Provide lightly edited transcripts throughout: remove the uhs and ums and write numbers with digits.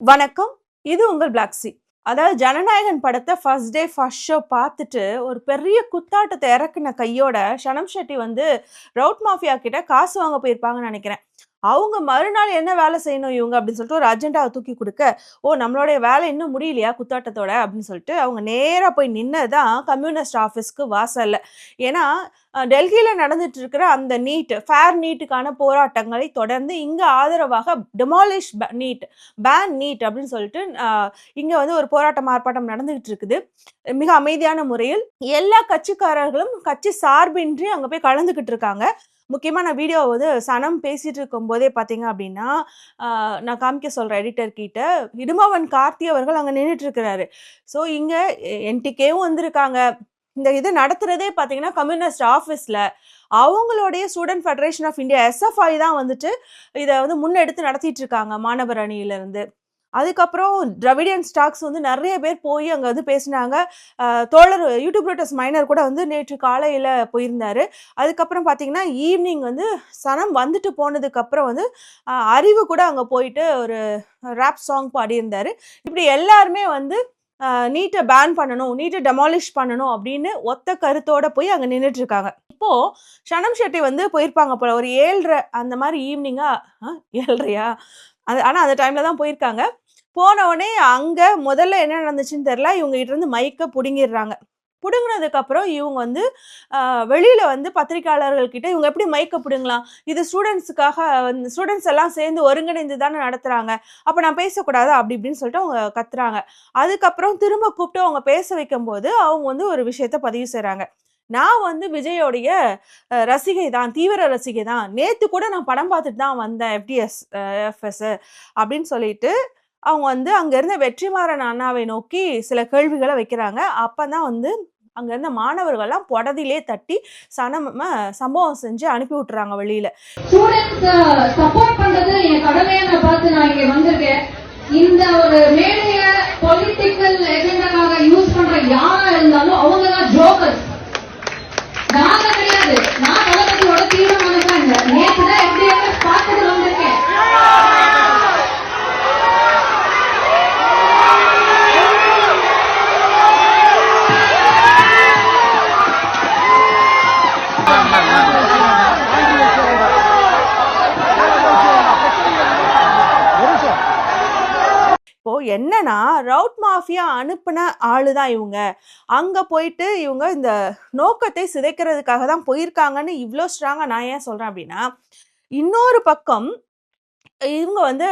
வணக்கம். இது உங்கள் பிளாக் சி. அதாவது ஜனநாயகன் படத்த ஃபர்ஸ்ட் டே ஃபர்ஸ்ட் ஷோ பார்த்துட்டு, ஒரு பெரிய குத்தாட்டத்த இறக்குன கையோட சனம் ஷெட்டி வந்து ரவுட் மாஃபியா கிட்ட காசு வாங்க போயிருப்பாங்கன்னு நெனைக்கிறேன். அவங்க மறுநாள் என்ன வேலை செய்யணும் இவங்க அப்படின்னு சொல்லிட்டு ஒரு அஜெண்டாவ தூக்கி குடுக்க, "ஓ! நம்மளுடைய வேலை இன்னும் முடியலையா குத்தாட்டத்தோட?" அப்படின்னு சொல்லிட்டு அவங்க நேரா போய் நின்னது தான் கம்யூனிஸ்ட் ஆஃபீஸ்க்கு வாசல்ல. ஏன்னா, டெல்லியில நடந்துட்டு இருக்கிற அந்த ஃபேர் நீட்டுக்கான போராட்டங்களை தொடர்ந்து இங்க ஆதரவாக டெமாலிஷ் நீட், பேன் நீட் அப்படின்னு சொல்லிட்டு இங்க வந்து ஒரு போராட்டம், ஆர்ப்பாட்டம் நடந்துகிட்டு இருக்குது. மிக அமைதியான முறையில் எல்லா கட்சிக்காரர்களும் கட்சி சார்பின்றி அங்க போய் கலந்துகிட்டு இருக்காங்க. முக்கியமா நான் வீடியோ வந்து சனம் பேசிட்டு இருக்கும்போதே பார்த்தீங்க அப்படின்னா, நான் காமிக்க சொல்றேன் எடிட்டர் கிட்ட. இடும்பவன் கார்த்தி அவர்கள் அங்க நின்னுட்டு இருக்கிறாரு. ஸோ இங்க என்டிகேவும் வந்திருக்காங்க. இந்த இது நடத்துறதே பார்த்தீங்கன்னா, கம்யூனிஸ்ட் ஆஃபீஸ்ல. அவங்களுடைய student federation of India SFI தான் வந்துட்டு இத வந்து முன்னெடுத்து நடத்திட்டு இருக்காங்க மாணவர் அணியிலருந்து. அதுக்கப்புறம் திராவிடியன் ஸ்டாக்ஸ் வந்து நெறைய பேர் போய் அங்க வந்து பேசினாங்க. தோழர் யூடியூபர்டஸ் மைனர் கூட வந்து நேற்று காலையில போயிருந்தாரு. அதுக்கப்புறம் பார்த்தீங்கன்னா, ஈவ்னிங் வந்து சனம் வந்துட்டு போனதுக்கப்புறம் வந்து அறிவு கூட அங்க போயிட்டு ஒரு ராப் சாங் பாடியிருந்தாரு. இப்படி எல்லாருமே வந்து நீட்ட பேன் பண்ணணும், நீட்ட டெமாலிஷ் பண்ணணும் அப்படின்னு ஒத்த கருத்தோட போய் அங்க நின்னுட்டு இருக்காங்க. இப்போ சனம் ஷெட்டி வந்து போயிருப்பாங்க போல. ஒரு 7:30 அந்த மாரி ஈவ்னிங்கா 7:30யா? ஆனா அந்த டைம்ல தான் போயிருக்காங்க. போன உடனே அங்க முதல்ல என்ன நடந்துச்சுன்னு தெரியல. இவங்க கிட்ட இருந்து மைக்க புடுங்கிடுறாங்க. புடுங்குனதுக்கு அப்புறம் இவங்க வந்து வெளியில வந்து பத்திரிக்கையாளர்கள் கிட்ட இவங்க எப்படி மைக்க புடுங்கலாம்? இது ஸ்டூடண்ட்ஸ்க்காக வந்து ஸ்டூடண்ட்ஸ் எல்லாம் சேர்ந்து ஒருங்கிணைந்து தானே நடத்துறாங்க. அப்ப நான் பேசக்கூடாதா? அப்படி இப்படின்னு சொல்லிட்டு அவங்க கத்துறாங்க. அதுக்கப்புறம் திரும்ப கூப்பிட்டு அவங்க பேச வைக்கும்போது, அவங்க வந்து ஒரு விஷயத்த பதிவு செய்றாங்க. நான் வந்து விஜயோடைய ரசிகை தான், தீவிர ரசிகை தான். நேத்து கூட நான் படம் பார்த்துட்டு தான் வந்தேன். எஃப்எஸ் அப்படின்னு சொல்லிட்டு அவங்க வந்து அங்க இருந்த வெற்றிமாறன் அண்ணாவை நோக்கி சில கேள்விகள வைக்கிறாங்க. அப்பதான் வந்து அங்க இருந்த மாணவர்கள்லாம் பொடதிலே தட்டி சம்பவம் செஞ்சு அனுப்பி விட்டுறாங்க வெளியில. ஸ்டூடண்ட்ஸ் சப்போர்ட் பண்றது என் கடமையா நான் பார்த்து நான் இங்க வந்திருக்கேன். இந்த ஒரு மேடைய பொலிட்டிக்கல் எஜெண்டாக்காக யூஸ் பண்ற யாரா இருந்தாலும் அவங்க தான் ஜோக்கர்ஸ். நாங்க கிடையாது. நான் தளபதியோட தீவிரமானவங்க. நேற்று தான் FDFS பார்த்துட்டு வந்திருக்கேன். இப்போ என்னன்னா, ரவுட் மாஃபியா அனுப்புன ஆளு தான் இவுங்க. அங்க போயிட்டு இவுங்க இந்த நோக்கத்தை சிதைக்கிறதுக்காக தான் போயிருக்காங்கன்னு இவ்ளோ ஸ்ட்ராங்கா நான் ஏன் சொல்றேன் அப்டின்னா, இன்னொரு பக்கம் இவங்க வந்து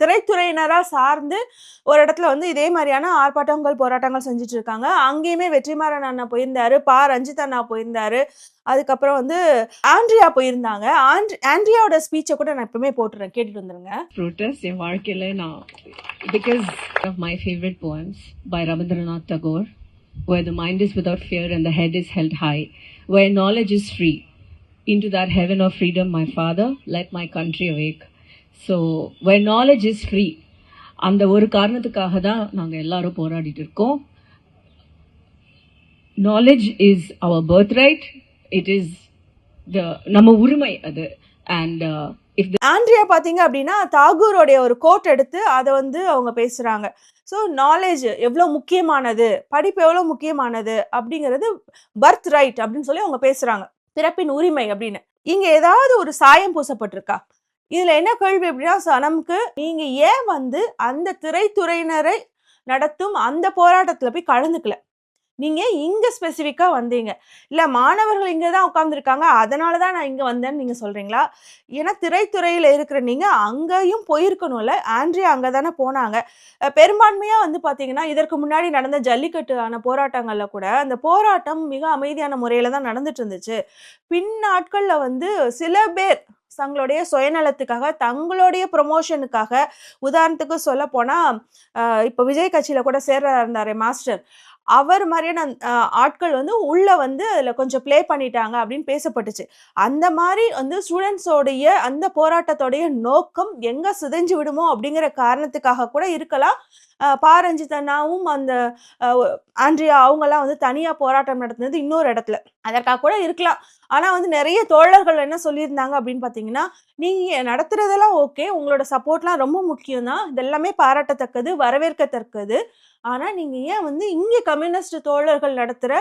திரைத்துறையினரா சார்ந்து ஒரு இடத்துல வந்து இதே மாரியான ஆர்ப்பாட்டங்கள், போராட்டங்கள் செஞ்சுட்டு இருக்காங்க. அங்கேயுமே வெற்றிமாறன் அண்ணா போயிருந்தாரு. ரஞ்சித் அண்ணா போயிருந்தாரு. அதுக்கப்புறம் வந்து ஆண்ட்ரியா போயிருந்தாங்க. ஆண்ட்ரியாவோட ஸ்பீச்ச கூட நான் எப்பவுமே போட்டுறேன். கேட்டுட்டு வந்துருங்க. Protest என் வாழ்க்கையில நான் because of my favorite poems by Rabindranath Tagore, where the mind is without fear and the head is held high, where knowledge is free. Into that heaven of freedom, my father, let my country awake. So, where knowledge is free, அந்த ஒரு காரணத்துக்காக தான் நாங்கள் எல்லாரும் போராடிட்டு இருக்கோம். Knowledge is our birthright. It is நம்ம உரிமை அது. And ஆண்ட்ரியா பாத்தீங்க அப்படின்னா தாகூரோடைய ஒரு கோட் எடுத்து அதை வந்து அவங்க பேசுறாங்க. ஸோ நாலேஜ் எவ்வளோ முக்கியமானது, படிப்பு எவ்வளோ முக்கியமானது அப்படிங்கிறது பர்த் ரைட் அப்படின்னு சொல்லி அவங்க பேசுறாங்க. பிறப்பின் உரிமை அப்படின்னு. இங்க ஏதாவது ஒரு சாயம் பூசப்பட்டிருக்கா? இதுல என்ன கேள்வி அப்படின்னா, சனம்க்கு நீங்க ஏன் வந்து அந்த திரைத்துறையினரை நடத்தும் அந்த போராட்டத்துல போய் கலந்துக்கல? நீங்க இங்க ஸ்பெசிஃபிக்கா வந்தீங்க. இல்ல மாணவர்கள் இங்க தான் உட்கார்ந்துருக்காங்க. அதனால தான் நான் இங்க வந்தேன்னு நீங்க சொல்றீங்களா? ஏன்னா திரைத்துறையில இருக்கிற நீங்க அங்கேயும் போயிருக்கணும்ல. ஆண்ட்ரியா அங்க தானே போனாங்க. பெரும்பான்மையா வந்து பார்த்தீங்கன்னா, இதற்கு முன்னாடி நடந்த ஜல்லிக்கட்டான போராட்டங்கள்ல கூட அந்த போராட்டம் மிக அமைதியான முறையில தான் நடந்துட்டு இருந்துச்சு. பின் நாட்கள்ல வந்து சில பேர் தங்களுடைய சுயநலத்துக்காக, தங்களுடைய ப்ரமோஷனுக்காக உதாரணத்துக்கு சொல்லப்போனா, இப்ப விஜய் கட்சியில கூட சேர்றதா இருந்தாரே மாஸ்டர். அவர் மாதிரியான ஆட்கள் வந்து உள்ள வந்து அதுல கொஞ்சம் ப்ளே பண்ணிட்டாங்க அப்படின்னு பேசப்பட்டுச்சு. அந்த மாதிரி வந்து ஸ்டூடெண்ட்ஸோடைய அந்த போராட்டத்தோடைய நோக்கம் எங்க சிதைஞ்சு விடுமோ அப்படிங்கிற காரணத்துக்காக கூட இருக்கலாம். ரஞ்சித் அண்ணாவும் அந்த ஆண்ட்ரியா அவங்கலாம் வந்து தனியா போராட்டம் நடத்துனது இன்னொரு இடத்துல. அதற்காக கூட இருக்கலாம். ஆனா வந்து நெறைய தோழர்கள் என்ன சொல்லியிருந்தாங்க அப்படின்னு பார்த்தீங்கன்னா, நீங்க நடத்துறதெல்லாம் ஓகே. உங்களோட சப்போர்ட்லாம் ரொம்ப முக்கியம் தான். இது எல்லாமே பாராட்டத்தக்கது, வரவேற்கத்தக்கது. ஆனா நீங்க ஏன் வந்து இங்க கம்யூனிஸ்ட் தோழர்கள் நடத்துற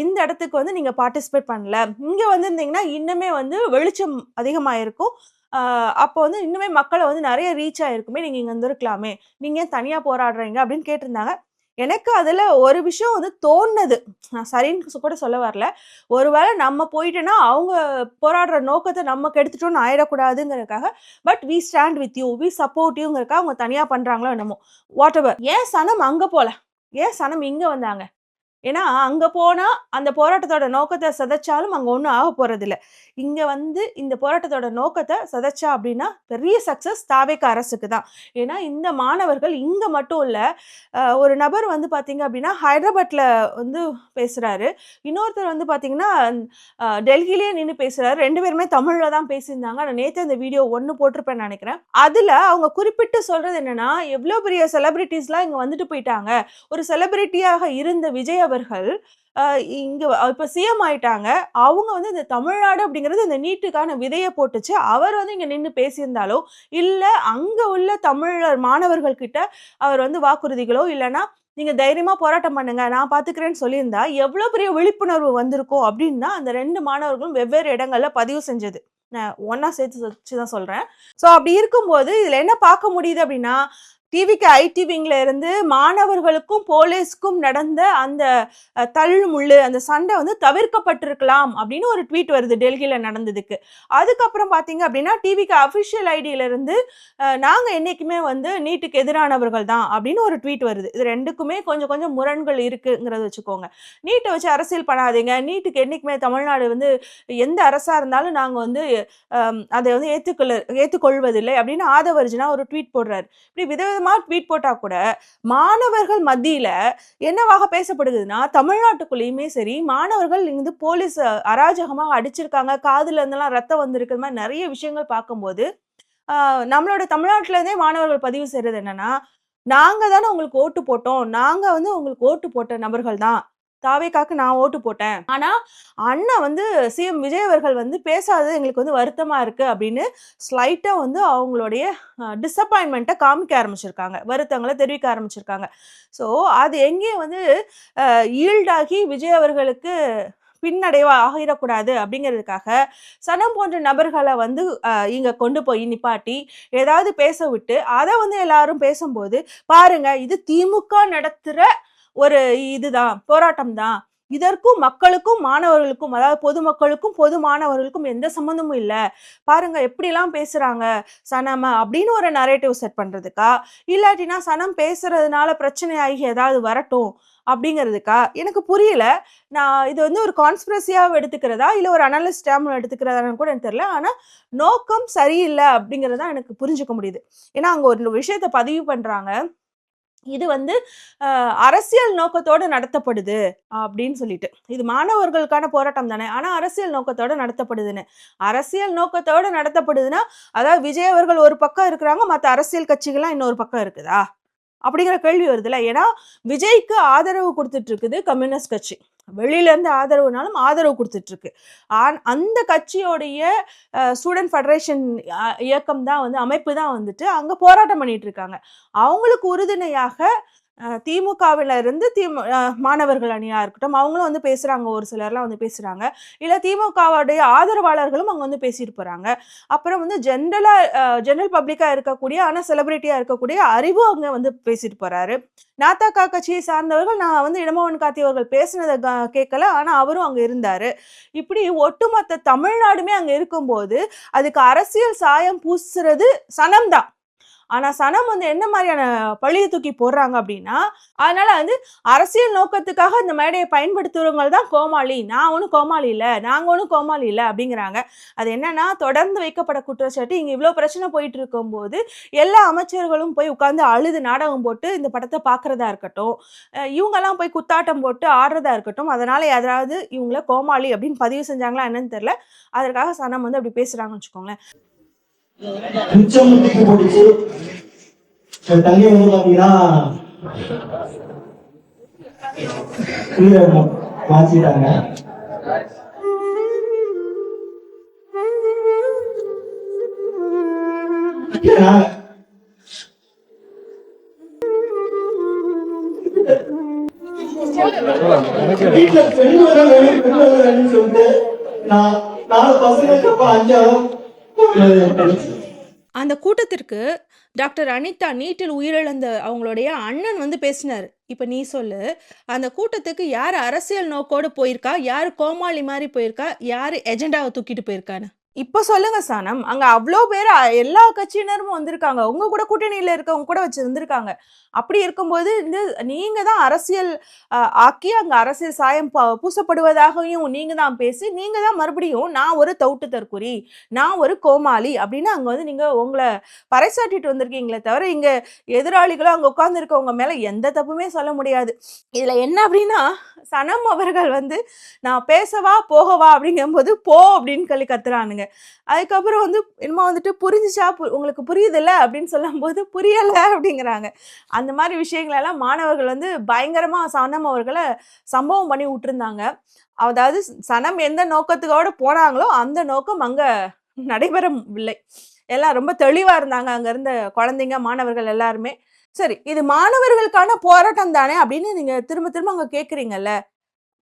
இந்த இடத்துக்கு வந்து நீங்க பார்ட்டிசிபேட் பண்ணல? இங்க வந்திருந்தீங்கன்னா இன்னுமே வந்து வெளிச்சம் அதிகமாயிருக்கும். அப்போ வந்து இன்னுமே மக்கள வந்து நெறைய ரீச் ஆயிருக்குமே. நீங்க இங்க வந்திருக்கலாமே. நீங்க ஏன் தனியா போராடுறீங்க? அப்படின்னு கேட்டிருந்தாங்க. எனக்கு அதுல ஒரு விஷயம் வந்து தோணுனது. நான் சரின்னு கூட சொல்ல வரல. ஒருவேளை நம்ம போயிட்டோம்னா, அவங்க போராடுற நோக்கத்த நம்ம கெடுத்துட்டோம்னு ஆயிடக்கூடாதுங்கிறதுக்காக, but we stand with you, we support யூங்கிறதுக்காக அவங்க தனியா பண்றாங்களோ என்னமோ! வாட்டெவர். ஏன் சனம் அங்க போல? ஏன் சனம் இங்க வந்தாங்க? ஏன்னா, அங்க போனா அந்த போராட்டத்தோட நோக்கத்த சிதைச்சாலும் அங்க ஒண்ணும் ஆகப் போறதில்ல. இங்க வந்து இந்த போராட்டத்தோட நோக்கத்த சிதைச்சா அப்படின்னா, பெரிய சக்சஸ் தாவேகா அரசுக்கு தான். ஏன்னா, இந்த மாணவர்கள் இங்க மட்டும் இல்ல, ஒரு நபர் வந்து பார்த்தீங்க அப்படின்னா, ஹைதராபாத்ல வந்து பேசுறாரு. இன்னொருத்தர் வந்து பார்த்தீங்கன்னா, டெல்லியிலேயே நின்னு பேசுறாரு. 2 பேருமே தமிழ்ல தான் பேசியிருந்தாங்க. நான் நேத்து அந்த வீடியோ 1 போட்டிருப்பேன்னு நெனைக்கிறேன். அதுல அவங்க குறிப்பிட்டு சொல்றது என்னன்னா, எவ்ளோ பெரிய செலிபிரிட்டீஸ்லாம் இங்க வந்துட்டு போயிட்டாங்க. ஒரு செலிபிரிட்டியாக இருந்த விஜய் அவர்கள் இங்க இப்ப சிஎம் ஆயிட்டாங்க. அவங்க வந்து இந்த தமிழ்நாடு அப்படிங்கிறது இந்த நீட்டுக்கான விதைய போட்டுச்சு. அவர் வந்து இங்க நின்னு பேசியிருந்தாலோ, இல்ல அங்க உள்ள தமிழர் மாணவர்கள் கிட்ட அவர் வந்து வாக்குறுதிகளோ, இல்லன்னா நீங்க தைரியமா போராட்டம் பண்ணுங்க, நான் பார்த்துக்கிறேன்னு சொல்லியிருந்தா, எவ்வளோ பெரிய விழிப்புணர்வு வந்திருக்கும் அப்படின்னு தான் அந்த 2 மாணவர்களும் வெவ்வேறு இடங்கள்ல பதிவு செஞ்சது. நான் ஒண்ணா சேர்த்து வச்சு தான் சொல்றேன். ஸோ அப்படி இருக்கும்போது, இதுல என்ன பார்க்க முடியுது அப்படின்னா, டிவிக்கு ஐடி விங்ல இருந்து மாணவர்களுக்கும், போலீஸ்க்கும் நடந்த அந்த தள்ளுமுள்ளு, அந்த சண்டை வந்து தவிர்க்கப்பட்டிருக்கலாம் அப்படின்னு ஒரு ட்வீட் வருது டெல்லியில நடந்ததுக்கு. அதுக்கப்புறம் பார்த்தீங்க அப்படின்னா, டிவிக்கு அஃபிஷியல் ஐடியில இருந்து நாங்க என்னைக்குமே வந்து நீட்டுக்கு எதிரானவர்கள் தான் அப்படின்னு ஒரு ட்வீட் வருது. இது 2க்குமே கொஞ்சம் கொஞ்சம் முரண்கள் இருக்குங்கிறத வச்சுக்கோங்க. நீட்ட வச்சு அரசியல் பண்ணாதீங்க. நீட்டுக்கு என்னைக்குமே தமிழ்நாடு வந்து எந்த அரசா இருந்தாலும் நாங்க வந்து அதை வந்து ஏத்துக்கொள்வதில்லை அப்படின்னு ஆதவர்ஜுனா ஒரு ட்வீட் போடுறாரு. இப்படி விதவிதமா ட்வீட் போட்டா கூட மாணவர்கள் மத்தியில என்னவாக பேசப்படுதுன்னா, தமிழ்நாட்டுக்குள்ளேயுமே சரி, மாணவர்கள் இங்க போலீஸ் அராஜகமா அடிச்சிருக்காங்க, காதுல இருந்தெல்லாம் ரத்தம் வந்திருக்கு, இந்த மாதிரி நிறைய விஷயங்கள் பார்க்கும்போது, நம்மளோட தமிழ்நாட்டுல இருந்தே மாணவர்கள் பதிவு செய்றது என்னன்னா, நாங்க தானே உங்களுக்கு ஓட்டு போட்டோம். நாங்க வந்து உங்களுக்கு ஓட்டு போட்ட நபர்கள் தான். தாவேகாக்கு நான் ஓட்டு போட்டேன். ஆனா, அண்ணன் வந்து சிஎம் விஜய் அவர்கள் வந்து பேசாதது எங்களுக்கு வந்து வருத்தமா இருக்கு அப்படின்னு ஸ்லைட்டா வந்து அவங்களுடைய டிசப்பாயின்ட்மெண்ட்ட காமிக்க ஆரம்பிச்சிருக்காங்க. வருத்தங்கள தெரிவிக்க ஆரம்பிச்சிருக்காங்க. ஸோ, அது எங்கேயும் வந்து ஈல்டாகி விஜய் அவர்களுக்கு பின்னடைவா ஆகிடக்கூடாது அப்படிங்கிறதுக்காக, சனம் போன்ற நபர்கள வந்து இங்க கொண்டு போய் நிப்பாட்டி, ஏதாவது பேச விட்டு, அத வந்து எல்லாரும் பேசும்போது, பாருங்க இது திமுக நடத்துற ஒரு இதுதான், போராட்டம் தான். இதற்கும் மக்களுக்கும், மாணவர்களுக்கும், அதாவது பொதுமக்களுக்கும், பொது மாணவர்களுக்கும் எந்த சம்மந்தமும் இல்ல. பாருங்க எப்படிலாம் பேசுறாங்க சனம அப்படின்னு ஒரு நரேட்டிவ் செட் பண்றதுக்கா? இல்லாட்டினா சனம் பேசுறதுனால பிரச்சனையாகி ஏதாவது வரட்டும் அப்படிங்கிறதுக்கா? எனக்கு புரியல. நான் இது வந்து ஒரு கான்ஸ்பிரசியாவ எடுத்துக்கிறதா? இல்ல ஒரு அனலிஸ்டாவும் எடுத்துக்கிறதான்னு கூட எனக்கு தெரியல. ஆனா, நோக்கம் சரியில்ல அப்படிங்கிறது தான் எனக்கு புரிஞ்சுக்க முடியுது. ஏன்னா, அங்க ஒரு விஷயத்த பதிவு பண்றாங்க. இது வந்து அரசியல் நோக்கத்தோட நடத்தப்படுது அப்படின்னு சொல்லிட்டு. இது மாணவர்களுக்கான போராட்டம் தானே. ஆனா அரசியல் நோக்கத்தோட நடத்தப்படுதுன்னு. அரசியல் நோக்கத்தோட நடத்தப்படுதுன்னா, அதாவது விஜய் அவர்கள் ஒரு பக்கம் இருக்கிறாங்க, மத்த அரசியல் கட்சிகள்லாம் இன்னொரு பக்கம் இருக்குதா? அப்படிங்கிற கேள்வி வருதுல்ல. ஏன்னா, விஜய்க்கு ஆதரவு குடுத்துட்டு இருக்குது கம்யூனிஸ்ட் கட்சி. வெளியில இருந்து ஆதரவுனாலும் ஆதரவு குடுத்துட்டு இருக்கு. அந்த கட்சியோடைய ஸ்டூடெண்ட் ஃபெடரேஷன் இயக்கம் தான் வந்து அமைப்பு தான் வந்துட்டு அங்க போராட்டம் பண்ணிட்டு இருக்காங்க. அவங்களுக்கு உறுதுணையாக திமுகவில இருந்து மாணவர்கள் அணியா இருக்கட்டும், அவங்களும் வந்து பேசுறாங்க. ஒரு சிலர்லாம் வந்து பேசுறாங்க. இல்ல திமுகவுடைய ஆதரவாளர்களும் அங்க வந்து பேசிட்டு போறாங்க. அப்புறம் வந்து ஜெனரல் பப்ளிக்கா இருக்கக்கூடிய, ஆனா செலிபிரிட்டியா இருக்கக்கூடிய அறிவு அங்க வந்து பேசிட்டு போறாரு. நாதக கட்சியை சார்ந்தவர்கள் நான் வந்து இளமவன் கார்த்தி அவர்கள் பேசினதை கேட்கல. ஆனா அவரும் அங்க இருந்தாரு. இப்படி ஒட்டுமொத்த தமிழ்நாடுமே அங்க இருக்கும்போது, அதுக்கு அரசியல் சாயம் பூசுறது சனம் தான். ஆனா சனம் வந்து என்ன மாதிரியான பழிய தூக்கி போடுறாங்க அப்படின்னா, அதனால வந்து அரசியல் நோக்கத்துக்காக இந்த மேடையை பயன்படுத்துறவங்க தான் கோமாளி. நான் ஒன்றும் கோமாளி இல்ல, நாங்க ஒன்றும் கோமாளி இல்ல அப்படிங்கிறாங்க. அது என்னன்னா, தொடர்ந்து வைக்கப்பட குற்றச்சாட்டு இங்க இவ்வளவு பிரச்சனை போயிட்டு இருக்கும்போது எல்லா அமைச்சர்களும் போய் உட்கார்ந்து அழுது நாடகம் போட்டு இந்த படத்தை பார்க்கறதா இருக்கட்டும், இவங்கெல்லாம் போய் குத்தாட்டம் போட்டு ஆடுறதா இருக்கட்டும், அதனால யாராவது இவங்கள கோமாளி அப்படின்னு பதிவு செஞ்சாங்களா என்னன்னு தெரியல. அதற்காக சனம் வந்து அப்படி பேசுறாங்கன்னு வச்சுக்கோங்களேன். மிச்சம் தூக்கி போட்டுச்சு தண்ணி வந்து பாத்தீங்கன்னா மாற்றிட்டாங்க. வீட்டுல பெண் வேணும்னு சொல்லிட்டு நான் 4 பசங்களுக்கு அப்புறம் 5 அந்த கூட்டத்திற்கு டாக்டர் அனிதா நீட்டில் உயிரிழந்த அவங்களுடைய அண்ணன் வந்து பேசினார். இப்போ நீ சொல்லு, அந்த கூட்டத்துக்கு யார் அரசியல் நோக்கோடு போயிருக்கா, யார் கோமாளி மாதிரி போயிருக்கா, யார் எஜெண்டாவை தூக்கிட்டு போயிருக்கான்னு இப்போ சொல்லுங்க சனம். அங்க அவ்வளோ பேர் எல்லா கட்சியினரும் வந்திருக்காங்க, உங்க கூட கூட்டணியில இருக்கவங்க கூட வச்சு வந்திருக்காங்க. அப்படி இருக்கும்போது நீங்க தான் அரசியல் ஆக்கி அங்க அரசியல் சாயம் பூசப்படுவதாகவும் நீங்க தான் பேசி, நீங்க தான் மறுபடியும் நான் ஒரு தவுட்டு தற்குறி, நான் ஒரு கோமாளி அப்படின்னு அங்க வந்து நீங்க உங்களை பறைசாட்டிட்டு வந்திருக்கீங்களே தவிர இங்க எதிராளிகளும் அங்க உட்கார்ந்து இருக்கவங்க மேல எந்த தப்புமே சொல்ல முடியாது. இதுல என்ன அப்படின்னா, சனம் அவர்கள் வந்து நான் பேசவா போகவா அப்படிங்கும்போது போ அப்படின்னு சொல்லி கத்துறானுங்க. அதுக்கப்புறம் வந்து என்னமோ வந்துட்டு புரிஞ்சுச்சா, உங்களுக்கு புரியுதுல்ல அப்படின்னு சொல்லும் போது புரியல அப்படிங்கிறாங்க. அந்த மாதிரி விஷயங்களெல்லாம் மாணவர்கள் வந்து பயங்கரமா சனம் அவர்களை சம்பவம் பண்ணி விட்டுருந்தாங்க. அதாவது சனம் எந்த நோக்கத்துக்கோட போனாங்களோ அந்த நோக்கம் அங்க நடைபெறவில்லை. எல்லாம் ரொம்ப தெளிவா இருந்தாங்க அங்க இருந்த குழந்தைங்க, மாணவர்கள் எல்லாருமே. சரி, இது மாணவர்களுக்கான போராட்டம் தானே அப்படின்னு நீங்க திரும்ப திரும்ப அங்க கேக்குறீங்கல்ல.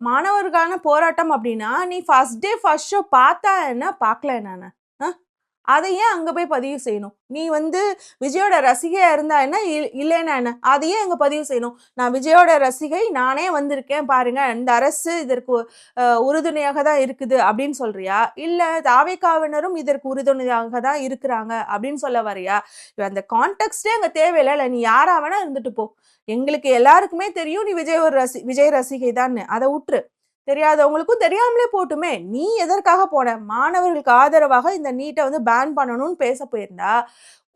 மாணவர்களுக்கான போராட்டம் அப்படின்னா நீ ஃபர்ஸ்ட் டே ஃபர்ஸ்ட் ஷோ பார்த்தா என்ன, பார்க்கல என்ன, அதை ஏன் அங்க போய் பதிவு செய்யணும்? நீ வந்து விஜயோட ரசிகையா இருந்தா என்ன, இல்லைன்னா என்ன, அதையே அங்க பதிவு செய்யணும். நான் விஜயோட ரசிகை, நானே வந்திருக்கேன் பாருங்க, இந்த அரசு இதற்கு உறுதுணையாக தான் இருக்குது அப்படின்னு சொல்றியா, இல்ல தாவேகாவினரும் இதற்கு உறுதுணையாக தான் இருக்கிறாங்க அப்படின்னு சொல்ல வரியா? அந்த கான்டெக்ஸ்டே அங்க தேவையில்லை. நீ யாரா வேணா இருந்துட்டு போ, எங்களுக்கு எல்லாருக்குமே தெரியும் நீ விஜய் ரசிகை தான். அதை விட்டுரு, தெரியாதவங்களுக்கும் தெரியாமலே போட்டுமே. நீ எதற்காக போன? மாணவர்களுக்கு ஆதரவாக இந்த நீட்டை வந்து பேன் பண்ணணும்னு பேச போயிருந்தா,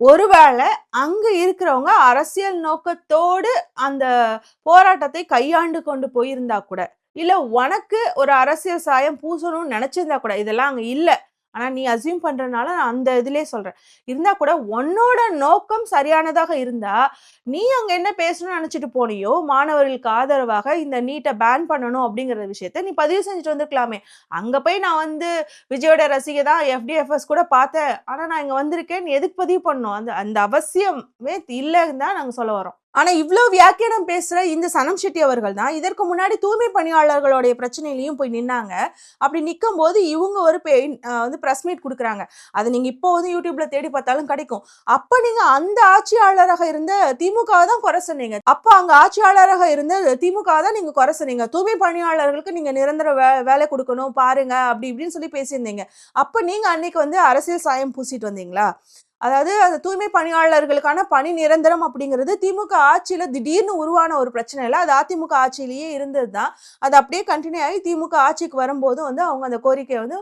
ஒருவேளை அங்க இருக்கிறவங்க அரசியல் நோக்கத்தோடு அந்த போராட்டத்தை கையாண்டு கொண்டு போயிருந்தா கூட, இல்ல உனக்கு ஒரு அரசியல் சாயம் பூசணும்னு நினைச்சிருந்தா கூட, இதெல்லாம் அங்க இல்ல. ஆனா நீ அசியூம் பண்றதுனால நான் அந்த இதுலயே சொல்றேன். இருந்தா கூட உன்னோட நோக்கம் சரியானதாக இருந்தா, நீ அங்க என்ன பேசணும்னு நினைச்சிட்டு போனியோ, மாணவர்களுக்கு ஆதரவாக இந்த நீட்டை பேன் பண்ணணும் அப்படிங்கிற விஷயத்த நீ பதிவு செஞ்சுட்டு வந்திருக்கலாமே. அங்க போய் நான் வந்து விஜயோட ரசிகை தான், FDFS கூட பார்த்தேன், ஆனா நான் இங்க வந்திருக்கேன், எதுக்கு பதிவு பண்ணணும்? அந்த அந்த அவசியமே இல்லைன்னு தான் நாங்க சொல்ல வரோம். ஆனா இவ்வளவு வியாக்கியானம் பேசுற இந்த சனம் ஷெட்டி அவர்கள் தான் இதற்கு முன்னாடி தூய்மை பணியாளர்களுடைய பிரச்சனையிலையும் போய் நின்னாங்க. அப்படி நிற்கும் போது இவங்க ஒரு வந்து பிரஸ் மீட் கொடுக்குறாங்க. அதை நீங்க இப்போ வந்து யூடியூப்ல தேடி பார்த்தாலும் கிடைக்கும். அப்ப நீங்க அந்த ஆட்சியாளராக இருந்த திமுக தான் குறை சொன்னீங்க. அப்ப அங்க ஆட்சியாளராக இருந்த திமுக தான் நீங்க குறை சொன்னீங்க. தூய்மை பணியாளர்களுக்கு நீங்க நிரந்தர வேலை கொடுக்கணும் பாருங்க அப்படி இப்படின்னு சொல்லி பேசியிருந்தீங்க. அப்ப நீங்க அன்னைக்கு வந்து அரசியல் சாயம் பூசிட்டு வந்தீங்களா? அதாவது அந்த தூய்மை பணியாளர்களுக்கான பணி நிரந்தரம் அப்படிங்கிறது திமுக ஆட்சியில திடீர்னு உருவான ஒரு பிரச்சனை இல்லை, அது அதிமுக ஆட்சியிலேயே இருந்தது தான். அது அப்படியே கண்டினியூ ஆகி திமுக ஆட்சிக்கு வரும்போது வந்து அவங்க அந்த கோரிக்கையை வந்து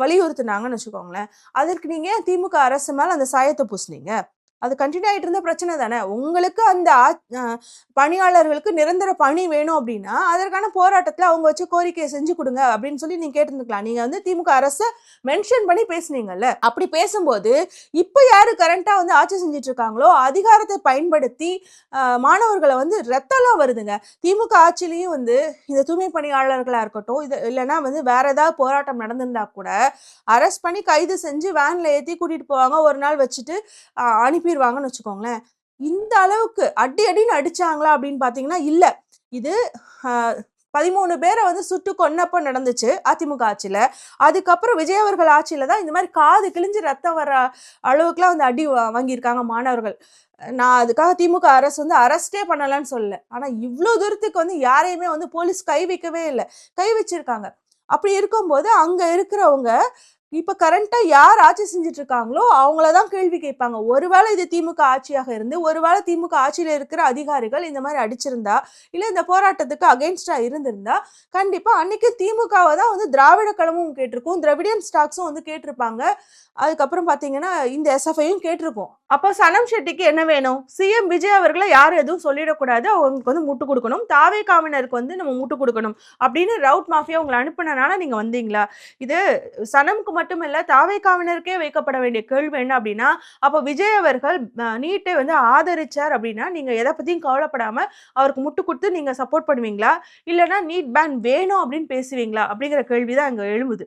வலியுறுத்தினாங்கன்னு வச்சுக்கோங்களேன். அதற்கு நீங்க திமுக அரசு மேல அந்த சாயத்தை பூசினீங்க. அது கண்டினியூ ஆகிட்டு இருந்த பிரச்சனை தானே. உங்களுக்கு அந்த பணியாளர்களுக்கு நிரந்தர பணி வேணும் அப்படின்னா அதற்கான போராட்டத்தில் அவங்க வச்சு கோரிக்கையை செஞ்சு கொடுங்க அப்படின்னு சொல்லி நீங்க கேட்டிருந்துக்கலாம். நீங்க வந்து திமுக அரசை மென்ஷன் பண்ணி பேசுனீங்கல்ல. அப்படி பேசும்போது இப்போ யாரு கரண்டா வந்து ஆட்சி செஞ்சுட்டு இருக்காங்களோ அதிகாரத்தை பயன்படுத்தி மாணவர்களை வந்து ரத்தம்லாம் வருதுங்க. திமுக ஆட்சியிலையும் வந்து இந்த தூய்மை பணியாளர்களா இருக்கட்டும், இது இல்லைன்னா வந்து வேற ஏதாவது போராட்டம் நடந்திருந்தா கூட அரெஸ்ட் பண்ணி கைது செஞ்சு வேன்ல ஏற்றி கூட்டிட்டு போவாங்க, ஒரு நாள் வச்சுட்டு அனுப்பிடுவாங்கன்னு வச்சுக்கோங்களேன். இந்த அளவுக்கு அடின்னு அடிச்சாங்களா அப்படின்னு பாத்தீங்கன்னா இல்ல. இது 13 பேரை வந்து சுட்டு கொன்னப்ப நடந்துச்சு அதிமுக ஆட்சியில. அதுக்கப்புறம் விஜய் அவர்கள் ஆட்சியில தான் இந்த மாதிரி காது கிழிஞ்சு ரத்தம் வர அளவுக்குலாம் வந்து அடி வாங்கியிருக்காங்க மாணவர்கள். நான் அதுக்காக திமுக அரசு வந்து அரெஸ்டே பண்ணலன்னு சொல்லல. ஆனா இவ்வளவு தூரத்துக்கு வந்து யாரையுமே வந்து போலீஸ் கை வைக்கவே இல்லை, கை வச்சிருக்காங்க. அப்படி இருக்கும்போது அங்க இருக்கிறவங்க இப்ப கரண்டா யார் ஆட்சி செஞ்சுட்டு இருக்காங்களோ அவங்களதான் கேள்வி கேட்பாங்க. ஒருவேளை இது திமுக ஆட்சியாக இருந்து, ஒருவேளை திமுக ஆட்சியில இருக்கிற அதிகாரிகள் இந்த மாதிரி அடிச்சிருந்தா, இல்ல இந்த போராட்டத்துக்கு அகெயின்ஸ்டா இருந்திருந்தா, கண்டிப்பா அன்னைக்கு திமுகவை தான் வந்து திராவிட கழகமும் கேட்டிருக்கும், திராவிடியன் ஸ்டாக்ஸும் வந்து கேட்டிருப்பாங்க. அதுக்கப்புறம் பாத்தீங்கன்னா இந்த SFIயும் கேட்டிருக்கும். அப்போ சனம் ஷெட்டிக்கு என்ன வேணும்? சிஎம் விஜய் அவர்களை யாரும் எதுவும் சொல்லிடக்கூடாது, அவங்களுக்கு வந்து முட்டு கொடுக்கணும், தாவேகாவினருக்கு வந்து நம்ம முட்டு கொடுக்கணும் அப்படின்னு ரவுட் மாஃபியா உங்களை அனுப்பினால நீங்க வந்தீங்களா? இது சனம்க்கு மட்டும் மட்டுமில்ல தாவேகாவினருக்கே வைக்கப்பட வேண்டிய கேள்வி என்ன அப்படின்னா, அப்ப விஜய் அவர்கள் நீட்டை வந்து ஆதரிச்சார் அப்படின்னா நீங்க எதை பத்தியும் கவலைப்படாம அவருக்கு முட்டு கொடுத்து நீங்க சப்போர்ட் பண்ணுவீங்களா? இல்லைன்னா நீட் பேன் வேணும் அப்படின்னு பேசுவீங்களா? அப்படிங்கிற கேள்விதான் அங்க எழும்புது.